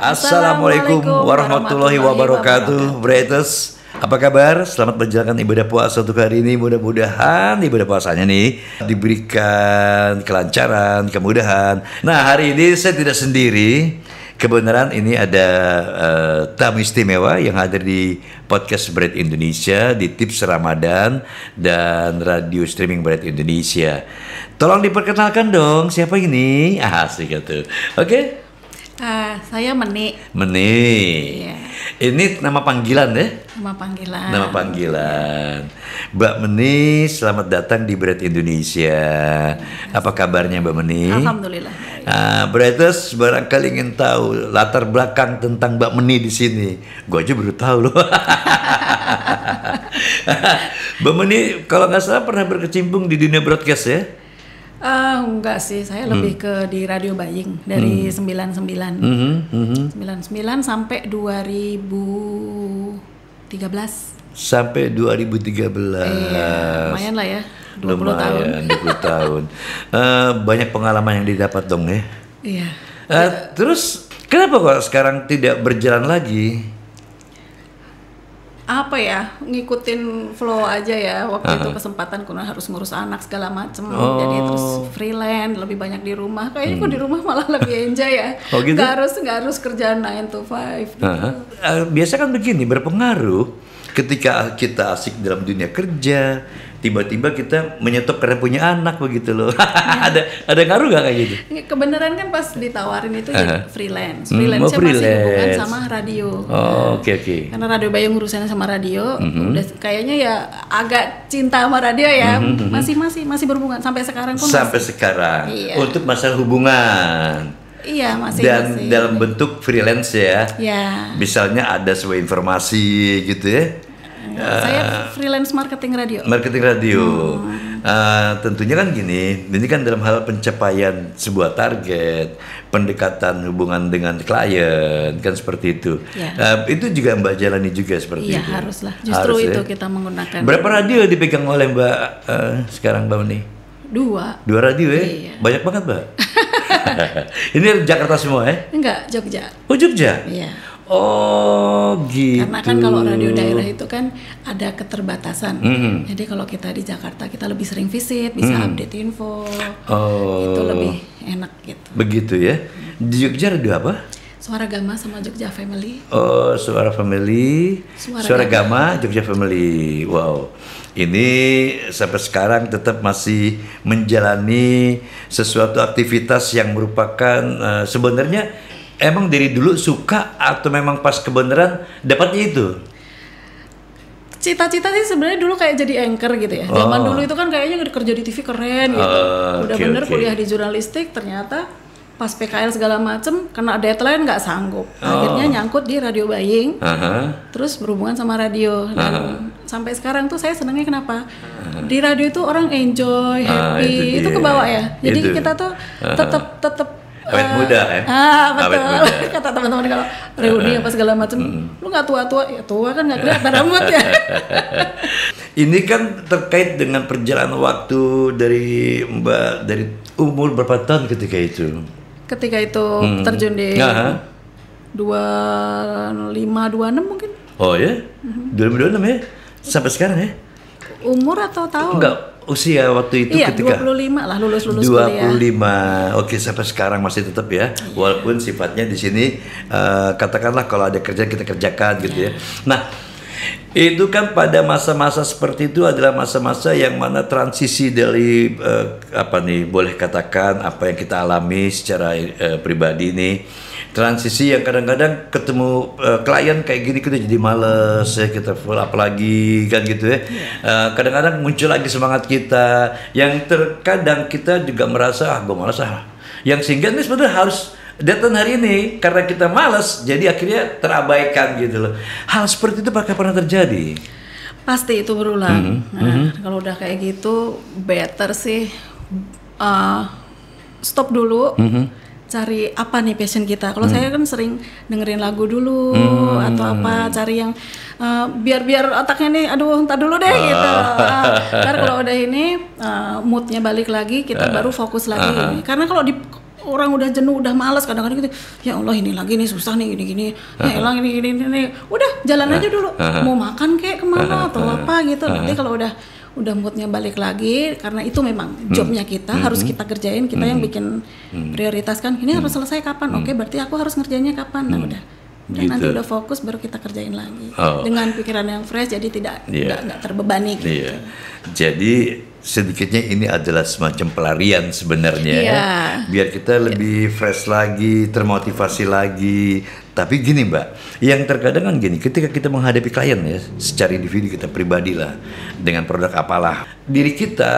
Assalamualaikum warahmatullahi wabarakatuh. Bretes, apa kabar? Selamat menjalankan ibadah puasa untuk hari ini. Mudah-mudahan ibadah puasanya nih diberikan kelancaran, kemudahan. Nah, hari ini saya tidak sendiri. Kebenaran ini ada tamu istimewa yang hadir di podcast Bread Indonesia, di Tips Ramadan dan radio streaming Bread Indonesia. Tolong diperkenalkan dong, siapa ini? Asik gitu. Oke. Saya Meni. Iya. Ini nama panggilan ya? Nama panggilan. Mbak Meni, selamat datang di Bread Indonesia. Apa kabarnya Mbak Meni? Alhamdulillah. Breaders barangkali ingin tahu latar belakang tentang Mbak Meni di sini. Gue aja baru tahu loh. Mbak Meni, kalau nggak salah pernah berkecimpung di dunia broadcast ya? Enggak sih, saya lebih ke di Radio Baying dari 99 sampai 2013. Sampai 2013. Iya, lumayan lah ya, 20 tahun. Banyak pengalaman yang didapat dong ya. Iya. Terus kenapa kok sekarang tidak berjalan lagi? Apa ya, ngikutin flow aja ya. Waktu itu kesempatan karena harus ngurus anak segala macem, jadi terus freelance, lebih banyak di rumah. Kayaknya kok di rumah malah lebih enjoy ya. Oh gitu? Nggak harus kerjaan 9 to 5 gitu. Biasa kan begini, berpengaruh ketika kita asik dalam dunia kerja, tiba-tiba kita menyetop karena punya anak begitu loh. ada ngaruh gak kayak gitu? Kebenaran kan pas ditawarin itu ya freelance. Freelance-nya masih hubungan sama radio. Oke. Karena Radio Bayung urusannya sama radio, udah kayaknya ya agak cinta sama radio ya. Masih berhubungan sampai sekarang pun. Sampai sekarang. Iya. Untuk masalah hubungan. Iya, masih. Dan dalam bentuk freelance ya. Ya. Misalnya ada sebuah informasi gitu ya. Saya freelance marketing radio. Tentunya kan gini, ini kan dalam hal pencapaian sebuah target, pendekatan hubungan dengan klien, kan seperti itu. Ya. Itu juga Mbak jalani juga seperti itu. Iya, haruslah. Justru itu kita menggunakan. Berapa radio dipegang oleh Mbak sekarang Mbak Meni? 2 radio ya? Iya. Banyak banget Mbak. Ini Jakarta semua ya? Enggak, Jogja. Oh, Jogja? Iya. Oh gitu. Karena kan kalau radio daerah itu kan ada keterbatasan. Jadi kalau kita di Jakarta kita lebih sering visit, bisa update info. Itu lebih enak gitu. Begitu ya. Di Jogja radio apa? Suara Gama sama Jogja Family. Oh, Suara Family. Suara Gama, Jogja Family. Wow. Ini sampai sekarang tetap masih menjalani sesuatu aktivitas yang merupakan sebenarnya emang dari dulu suka atau memang pas kebenaran dapatnya itu? Cita-cita sih sebenarnya dulu kayak jadi anchor gitu ya. Zaman dulu itu kan kayaknya kerja di TV keren gitu. Udah bener kuliah di jurnalistik, ternyata pas PKL segala macem kena deadline nggak sanggup. Akhirnya nyangkut di Radio Baying. Terus berhubungan sama radio. Dan sampai sekarang tuh saya senangnya kenapa? Di radio itu orang enjoy, happy, itu kebawa ya. Jadi kita tuh tetap awet muda ya? Betul. Kata teman-teman kalau reuni apa segala macam, lu nggak tua-tua, ya tua kan nggak kelihatan rambut ya. Ini kan terkait dengan perjalanan waktu dari Mbak, dari umur berapa tahun ketika itu? Ketika itu terjun di 25-26 mungkin. Oh ya? 2026 ya? Sampai sekarang ya? Umur atau tahun? Enggak, usia waktu itu iya, ketika 25 lah lulus 25. kuliah. Oke, sampai sekarang masih tetap ya. Walaupun sifatnya di sini katakanlah kalau ada kerjaan kita kerjakan gitu ya. Nah, itu kan pada masa-masa seperti itu adalah masa-masa yang mana transisi dari boleh katakan apa yang kita alami secara pribadi ini. Transisi yang kadang-kadang ketemu klien kayak gini kita jadi males ya, kita full up lagi kan gitu ya. Kadang-kadang muncul lagi semangat kita yang terkadang kita juga merasa gue malas yang sehingga ini sebenarnya harus datang hari ini karena kita malas jadi akhirnya terabaikan gitu loh. Hal seperti itu apakah pernah terjadi? Pasti itu berulang. Kalau udah kayak gitu better sih stop dulu. Cari apa nih passion kita. Kalau saya kan sering dengerin lagu dulu atau apa, cari yang biar otaknya nih, aduh entar dulu deh gitu. Ntar kalau udah ini moodnya balik lagi, kita baru fokus lagi. Karena kalau orang udah jenuh, udah malas, kadang-kadang gitu, ya Allah ini lagi nih susah nih gini-gini, ya Allah ini, udah jalan aja dulu, mau makan kayak kemana atau apa gitu. Nanti kalau udah moodnya balik lagi, karena itu memang jobnya kita, harus kita kerjain, kita yang bikin prioritas kan, ini harus selesai kapan, oke berarti aku harus ngerjainnya kapan, nah udah. Dan nanti udah fokus baru kita kerjain lagi dengan pikiran yang fresh, jadi tidak terbebani gitu. Jadi sedikitnya ini adalah semacam pelarian sebenarnya, biar kita lebih fresh lagi, termotivasi lagi. Tapi gini Mbak, yang terkadang kan gini, ketika kita menghadapi klien ya, secara individu kita pribadi lah, dengan produk apalah, diri kita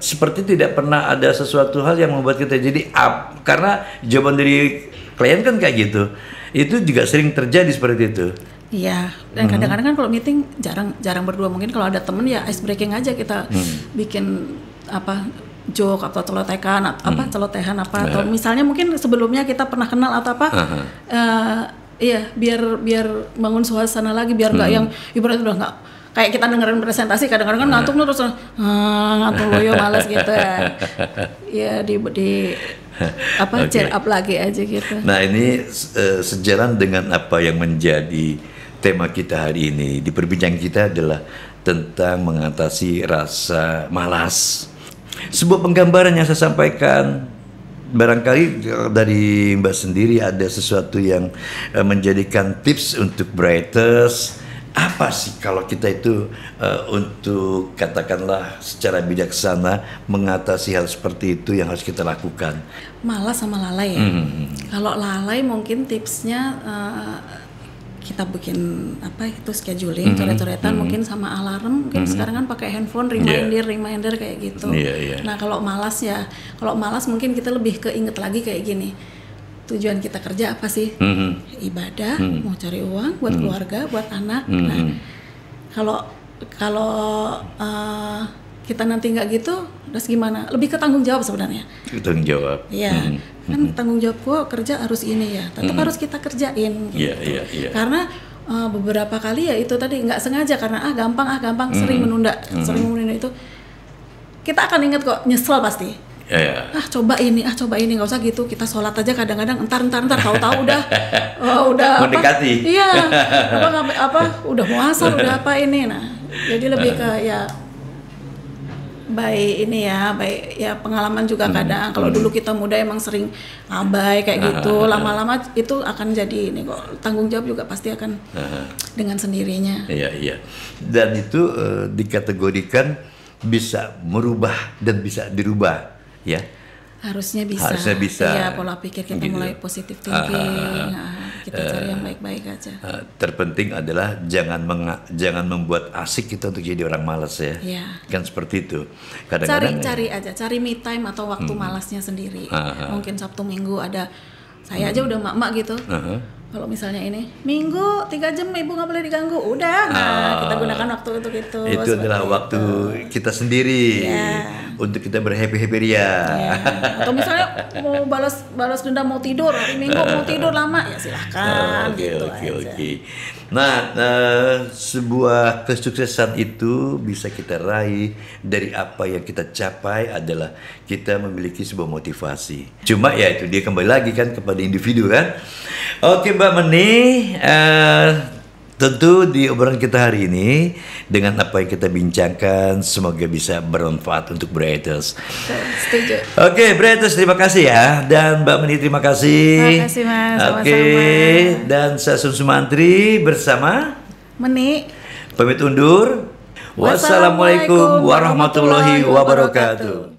seperti tidak pernah ada sesuatu hal yang membuat kita jadi up, karena jawaban dari klien kan kayak gitu. Itu juga sering terjadi seperti itu. Iya, dan kadang-kadang kan kalau meeting jarang berdua, mungkin kalau ada temen ya ice breaking aja, kita bikin apa joke atau celotehan atau misalnya mungkin sebelumnya kita pernah kenal atau apa. Iya, biar bangun suasana lagi, biar nggak yang ibaratnya udah nggak kayak kita dengerin presentasi, kadang-kadang kan ngantuk terus ngantuk loyo malas gitu ya. Ya cheer up lagi aja gitu. Nah ini sejalan dengan apa yang menjadi tema kita hari ini. Di perbincangan kita adalah tentang mengatasi rasa malas. Sebuah penggambaran yang saya sampaikan, barangkali dari Mbak sendiri ada sesuatu yang menjadikan tips untuk Brighters. Apa sih kalau kita itu untuk katakanlah secara bijaksana mengatasi hal seperti itu yang harus kita lakukan? Malas sama lalai ya. Kalau lalai mungkin tipsnya kita bikin scheduling, coret-coretan mungkin sama alarm, mungkin sekarang kan pakai handphone reminder kayak gitu. Nah kalau malas mungkin kita lebih keinget lagi kayak gini, tujuan kita kerja apa sih? Ibadah, mau cari uang buat keluarga, buat anak. Nah kalau kita nanti nggak gitu, terus gimana? Lebih ke tanggung jawab sebenarnya. Tanggung jawab. Iya, kan tanggung jawab gua kerja harus ini ya, tetap harus kita kerjain. Gitu. Karena beberapa kali ya itu tadi nggak sengaja karena gampang sering menunda itu, kita akan ingat kok, nyesel pasti. Coba ini nggak usah gitu, kita sholat aja kadang-kadang entar tahu-tahu udah mendekati. Udah mau asar, udah apa ini. Nah jadi lebih ke baik pengalaman juga kadang kalau dulu kita muda emang sering abai kayak gitu, lama-lama itu akan jadi ini kok, tanggung jawab juga pasti akan dengan sendirinya. Dan itu dikategorikan bisa merubah dan bisa dirubah. Ya, harusnya bisa. Iya, pola pikir kita gitu. Mulai positif thinking, kita cari yang baik-baik aja. Terpenting adalah jangan membuat asik kita untuk jadi orang malas ya. Kan seperti itu. Kadang-kadang cari me time atau waktu malasnya sendiri. Mungkin Sabtu Minggu ada, saya aja udah mak-mak gitu. Kalau misalnya ini Minggu 3 jam ibu nggak boleh diganggu, udah. Kita gunakan waktu untuk itu. Itu adalah waktu kita sendiri untuk kita berhappy ria. Atau misalnya mau balas dendam, mau tidur hari Minggu, mau tidur lama ya silahkan. Oke. Nah, sebuah kesuksesan itu bisa kita raih dari apa yang kita capai adalah kita memiliki sebuah motivasi. Cuma ya itu dia kembali lagi kan kepada individu kan. Oke Mbak Meni, tentu di obrolan kita hari ini dengan apa yang kita bincangkan semoga bisa bermanfaat untuk Brighters. Setuju. Oke, Brighters terima kasih ya, dan Mbak Meni terima kasih. Terima kasih Mas. Oke, dan saya Sun Sumantri bersama Meni pamit undur. Wassalamualaikum warahmatullahi wabarakatuh.